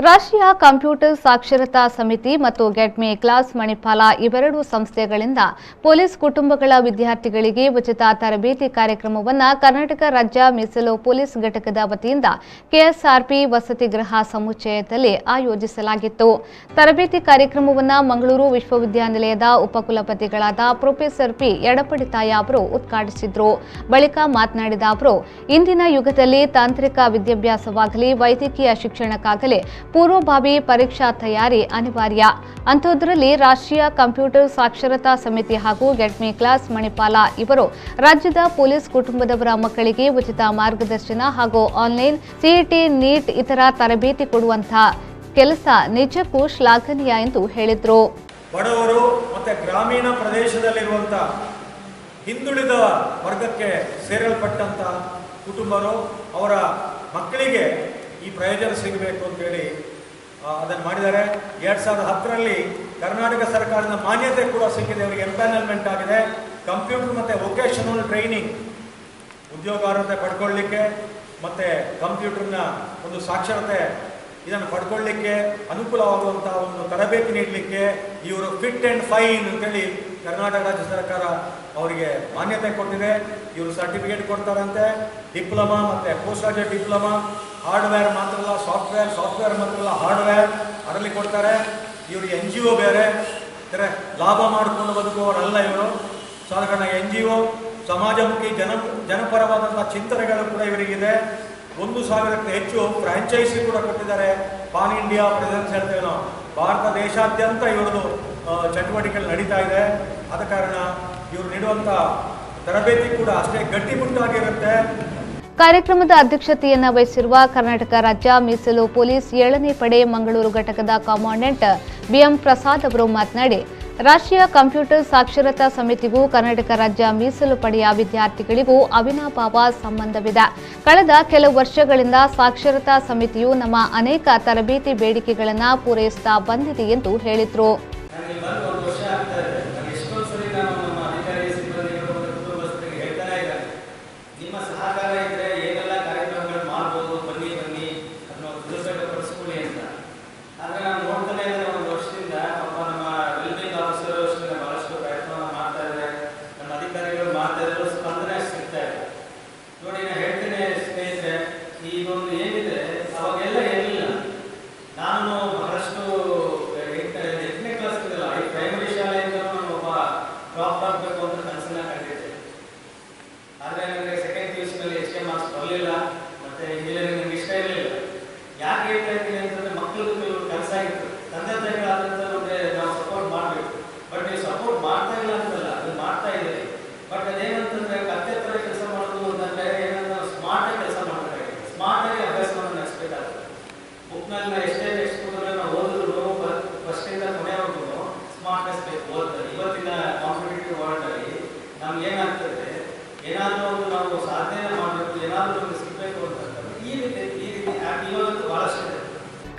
ರಾಷ್ಟ್ರೀಯ ಕಂಪ್ಯೂಟರ್ ಸಾಕ್ಷರತಾ ಸಮಿತಿ ಮತ್ತು ಗೆಟ್ ಮಿ ಕ್ಲಾಸ್ ಮಣಿಪಾಲ ಇವೆರಡು ಸಂಸ್ಥೆಗಳಿಂದ ಪೊಲೀಸ್ ಕುಟುಂಬಗಳ ವಿದ್ಯಾರ್ಥಿಗಳಿಗೆ ಉಚಿತ ತರಬೇತಿ ಕಾರ್ಯಕ್ರಮವನ್ನು ಕರ್ನಾಟಕ ರಾಜ್ಯ ಮೀಸಲು ಪೊಲೀಸ್ ಘಟಕದ ವತಿಯಿಂದ ಕೆಎಸ್ಆರ್ಪಿ ವಸತಿಗೃಹ ಸಮುಚ್ಚಯದಲ್ಲಿ ಆಯೋಜಿಸಲಾಗಿತ್ತು. ತರಬೇತಿ ಕಾರ್ಯಕ್ರಮವನ್ನು ಮಂಗಳೂರು ವಿಶ್ವವಿದ್ಯಾನಿಲಯದ ಉಪಕುಲಪತಿಗಳಾದ ಪ್ರೊಫೆಸರ್ ಪಿ ಯಡಪಡಿತಾಯ ಅವರು ಉದ್ಘಾಟಿಸಿದರು. ಬಳಿಕ ಮಾತನಾಡಿದ ಅವರು, ಇಂದಿನ ಯುಗದಲ್ಲಿ ತಾಂತ್ರಿಕ ವಿದ್ಯಾಭ್ಯಾಸವಾಗಲಿ ವೈದ್ಯಕೀಯ ಶಿಕ್ಷಣಕ್ಕಾಗಲಿ ಪೂರ್ವಭಾವಿ ಪರೀಕ್ಷಾ ತಯಾರಿ ಅನಿವಾರ್ಯ. ಅಂಥದ್ರಲ್ಲಿ ರಾಷ್ಟ್ರೀಯ ಕಂಪ್ಯೂಟರ್ ಸಾಕ್ಷರತಾ ಸಮಿತಿ ಹಾಗೂ ಗೆಟ್ ಮಿ ಕ್ಲಾಸ್ ಮಣಿಪಾಲ ಇವರು ರಾಜ್ಯದ ಪೊಲೀಸ್ ಕುಟುಂಬದವರ ಮಕ್ಕಳಿಗೆ ಉಚಿತ ಮಾರ್ಗದರ್ಶನ ಹಾಗೂ ಆನ್ಲೈನ್ ಸಿಇಟಿ ನೀಟ್ ಇತರ ತರಬೇತಿ ಕೊಡುವಂತಹ ಕೆಲಸ ನಿಜಕ್ಕೂ ಶ್ಲಾಘನೀಯ ಎಂದು ಹೇಳಿದರು. ಬಡವರು ಮತ್ತು ಗ್ರಾಮೀಣ ಪ್ರದೇಶದಲ್ಲಿರುವಂತಹ ಹಿಂದುಳಿದ ವರ್ಗಕ್ಕೆ ಸೇರಲ್ಪಟ್ಟಂತ ಕುಟುಂಬರು ಅವರ ಮಕ್ಕಳಿಗೆ ಈ ಪ್ರಯೋಜನ ಸಿಗಬೇಕು ಅಂತೇಳಿ ಅದನ್ನು ಮಾಡಿದ್ದಾರೆ. 2010ರಲ್ಲಿ ಕರ್ನಾಟಕ ಸರ್ಕಾರದ ಮಾನ್ಯತೆ ಕೂಡ ಸಿಕ್ಕಿದೆ, ಅವರಿಗೆ ಎಂಪ್ಯಾನಲ್ಮೆಂಟ್ ಆಗಿದೆ. ಕಂಪ್ಯೂಟರ್ ಮತ್ತು ವೊಕೇಶನಲ್ ಟ್ರೈನಿಂಗ್ ಉದ್ಯೋಗಾರ್ಹತೆ ಪಡ್ಕೊಳ್ಳಿಕ್ಕೆ ಮತ್ತು ಕಂಪ್ಯೂಟರ್ನ ಒಂದು ಸಾಕ್ಷರತೆ ಇದನ್ನು ಪಡ್ಕೊಳ್ಳಿಕ್ಕೆ ಅನುಕೂಲವಾಗುವಂಥ ಒಂದು ತರಬೇತಿ ನೀಡಲಿಕ್ಕೆ ಇವರು ಫಿಟ್ ಆ್ಯಂಡ್ ಫೈನ್ ಅಂತೇಳಿ ಕರ್ನಾಟಕ ರಾಜ್ಯ ಸರ್ಕಾರ ಅವರಿಗೆ ಮಾನ್ಯತೆ ಕೊಟ್ಟಿದೆ. ಇವರು ಸರ್ಟಿಫಿಕೇಟ್ ಕೊಡ್ತಾರಂತೆ. ಡಿಪ್ಲೊಮಾ ಮತ್ತು ಪೋಸ್ಟ್ ಗ್ರಾಜುಯೇಟ್ ಡಿಪ್ಲೊಮಾ, ಹಾರ್ಡ್ವೇರ್ ಮಾತ್ರ ಅಲ್ಲ ಸಾಫ್ಟ್ವೇರ್ ಮಾತ್ರ ಅಲ್ಲ ಹಾರ್ಡ್ವೇರ್ ಅದರಲ್ಲಿ ಕೊಡ್ತಾರೆ. ಇವರು NGO ಬೇರೆ, ಅಂದರೆ ಲಾಭ ಮಾಡಿಕೊಂಡು ಬದುಕುವವರಲ್ಲ ಇವರು. ಸಾಧಾರಣ NGO ಸಮಾಜಮುಖಿ ಜನಪರವಾದಂಥ ಚಿಂತನೆಗಳು ಕೂಡ ಇವರಿಗಿದೆ. 1,000ಕ್ಕೂ ಹೆಚ್ಚು ಫ್ರಾಂಚೈಸಿ ಕೂಡ ಕೊಟ್ಟಿದ್ದಾರೆ. ಪಾನ್ ಇಂಡಿಯಾ ಪ್ರೆಸೆನ್ಸ್ ಹೇಳ್ತೇವೆ ನಾವು, ಭಾರತ ದೇಶಾದ್ಯಂತ ಇವರದು ಚಟುವಟಿಕೆಗಳು ನಡೀತಾ ಇದೆ. ಆದ ಕಾರಣ ಇವರು ನೀಡುವಂಥ ತರಬೇತಿ ಕೂಡ ಅಷ್ಟೇ ಗಟ್ಟಿಮುಟ್ಟಾಗಿರುತ್ತೆ. ಕಾರ್ಯಕ್ರಮದ ಅಧ್ಯಕ್ಷತೆಯನ್ನು ವಹಿಸಿರುವ ಕರ್ನಾಟಕ ರಾಜ್ಯ ಮೀಸಲು ಪೊಲೀಸ್ 7ನೇ ಪಡೆ ಮಂಗಳೂರು ಘಟಕದ ಕಮಾಂಡೆಂಟ್ BM ಪ್ರಸಾದ್ ಅವರು ಮಾತನಾಡಿ, ರಾಷ್ಟ್ರೀಯ ಕಂಪ್ಯೂಟರ್ ಸಾಕ್ಷರತಾ ಸಮಿತಿಗೂ ಕರ್ನಾಟಕ ರಾಜ್ಯ ಮೀಸಲು ಪಡೆಯ ವಿದ್ಯಾರ್ಥಿಗಳಿಗೂ ಅವಿನಾಭಾವ ಸಂಬಂಧವಿದೆ. ಕಳೆದ ಕೆಲವು ವರ್ಷಗಳಿಂದ ಸಾಕ್ಷರತಾ ಸಮಿತಿಯು ನಮ್ಮ ಅನೇಕ ತರಬೇತಿ ಬೇಡಿಕೆಗಳನ್ನು ಪೂರೈಸುತ್ತಾ ಬಂದಿದೆ ಎಂದು ಹೇಳಿದರು.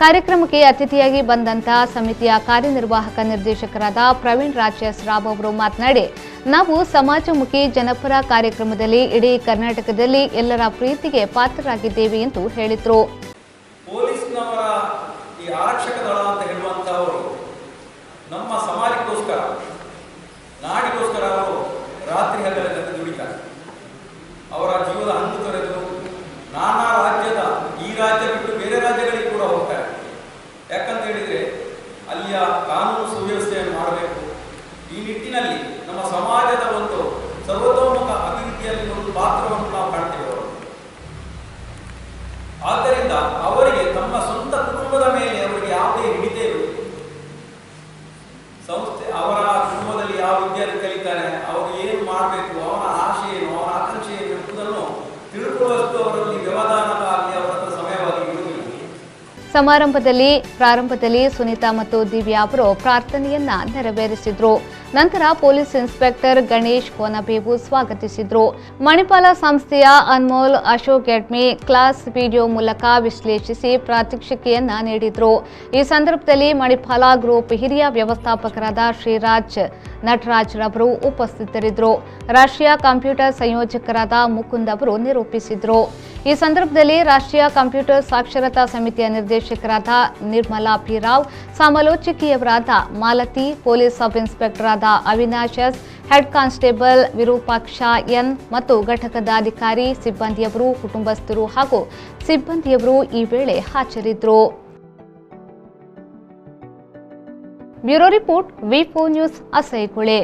ಕಾರ್ಯಕ್ರಮಕ್ಕೆ ಅತಿಥಿಯಾಗಿ ಬಂದಂತಹ ಸಮಿತಿಯ ಕಾರ್ಯನಿರ್ವಾಹಕ ನಿರ್ದೇಶಕರಾದ ಪ್ರವೀಣ್ ರಾಜ್ ರಾವ್ ಅವರು ಮಾತನಾಡಿ, ನಾವು ಸಮಾಜಮುಖಿ ಜನಪರ ಕಾರ್ಯಕ್ರಮದಲ್ಲಿ ಇಡೀ ಕರ್ನಾಟಕದಲ್ಲಿ ಎಲ್ಲರ ಪ್ರೀತಿಗೆ ಪಾತ್ರರಾಗಿದ್ದೇವೆ ಎಂದು ಹೇಳಿದರು. ಪೊಲೀಸ್ನವರ ಈ ಆರಕ್ಷಕ ದಳ ಅಂತ ಹೇಳುವಂತಹವರು ನಮ್ಮ ಸಮಾಜಕ್ಕೋಸ್ಕರ, ನಾಡಿಗೋಸ್ಕರ ಅವರು ರಾತ್ರಿ ಹಗಲಲ್ಲಿ ದುಡಿತಾರೆ. ಅವರ ಜೀವದ ಹಂಗು ತೊರೆದು ನಾನಾ ರಾಜ್ಯದ, ಈ ರಾಜ್ಯ ಬಿಟ್ಟು ಬೇರೆ ರಾಜ್ಯಗಳಿಗೆ ಕೂಡ ಹೋಗ್ತಾರೆ. ಯಾಕಂತ ಹೇಳಿದರೆ ಅಲ್ಲಿಯ ಕಾನೂನು ಸುವ್ಯವಸ್ಥೆಯನ್ನು ಮಾಡಬೇಕು. ಈ ನಿಟ್ಟಿನಲ್ಲಿ ನಮ್ಮ ಸಮಾಜದ ಒಂದು ಸರ್ವತೋಮುಖ ಅಭಿವೃದ್ಧಿಯಲ್ಲಿ ಒಂದು ಪಾತ್ರವನ್ನು ನಾವು ಕಾಣ್ತೇವೆ. ಆದ್ದರಿಂದ ಅವರಿಗೆ ತಮ್ಮ ಸ್ವಂತ ಕುಟುಂಬದ ಮೇಲೆ ಅವರಿಗೆ ಯಾವುದೇ ಹಿಡಿತೇ ಸಂಸ್ಥೆ, ಅವರ ಕುಟುಂಬದಲ್ಲಿ ಯಾವ ವಿದ್ಯಾರ್ಥಿ ಕಲಿತಾನೆ, ಅವರು ಏನು ಮಾಡಬೇಕು, ಅವನ ಆಶೆ ಏನು, ಅವನ ಆಕಾಂಕ್ಷೆ ಏನು ಎಂಬುದನ್ನು ತಿಳ್ಕೊಳ್ಳುವಷ್ಟು ಅವರಲ್ಲಿ ವ್ಯವಧಾನಕ್ಕಾಗಲಿ ಅವರ ಸಮಯವಾಗಿ ಇರುವುದಿಲ್ಲ. ಸಮಾರಂಭದಲ್ಲಿ ಪ್ರಾರಂಭದಲ್ಲಿ ಸುನೀತಾ ಮತ್ತು ದಿವ್ಯಾ ಅವರು ಪ್ರಾರ್ಥನೆಯನ್ನ ನೆರವೇರಿಸಿದ್ರು. ನಂತರ ಪೊಲೀಸ್ ಇನ್ಸ್ಪೆಕ್ಟರ್ ಗಣೇಶ್ ಕೋನಬೇವು ಸ್ವಾಗತಿಸಿದರು. ಮಣಿಪಾಲ ಸಂಸ್ಥೆಯ ಅನ್ಮೋಲ್ ಅಶೋಕ್ ಗೆಡ್ಮೆ ಕ್ಲಾಸ್ ವಿಡಿಯೋ ಮೂಲಕ ವಿಶ್ಲೇಷಿಸಿ ಪ್ರಾತ್ಯಕ್ಷಿಕೆಯನ್ನ ನೀಡಿದರು. ಈ ಸಂದರ್ಭದಲ್ಲಿ ಮಣಿಪಾಲ ಗ್ರೂಪ್ ಹಿರಿಯ ವ್ಯವಸ್ಥಾಪಕರಾದ ಶ್ರೀರಾಜ್ ನಟರಾಜ್ ರವರು ಉಪಸ್ಥಿತರಿದ್ದರು. ರಾಷ್ಟ್ರೀಯ ಕಂಪ್ಯೂಟರ್ ಸಂಯೋಜಕರಾದ ಮುಕುಂದ್ ಅವರು ನಿರೂಪಿಸಿದರು. ಈ ಸಂದರ್ಭದಲ್ಲಿ ರಾಷ್ಟ್ರೀಯ ಕಂಪ್ಯೂಟರ್ ಸಾಕ್ಷರತಾ ಸಮಿತಿಯ ನಿರ್ದೇಶಕರಾದ ನಿರ್ಮಲಾ ಪಿ ರಾವ್, ಸಮಾಲೋಚಕಿಯವರಾದ ಮಾಲತಿ, ಪೊಲೀಸ್ ಸಬ್ ಇನ್ಸ್ಪೆಕ್ಟರ್ ಆದ Avinash S, head constable Virupaksha N ಮತ್ತು ಘಟಕದ ಅಧಿಕಾರಿ, ಸಿಬ್ಬಂದಿಯವರು, ಕುಟುಂಬಸ್ಥರು ಹಾಗೂ ಸಿಬ್ಬಂದಿಯವರು ಈ ವೇಳೆ ಹಾಜರಿದ್ದರು. ಬ್ಯೂರೋ ರಿಪೋರ್ಟ್ ವಿ4 ನ್ಯೂಸ್, ಅಸೈಗುಳೆ.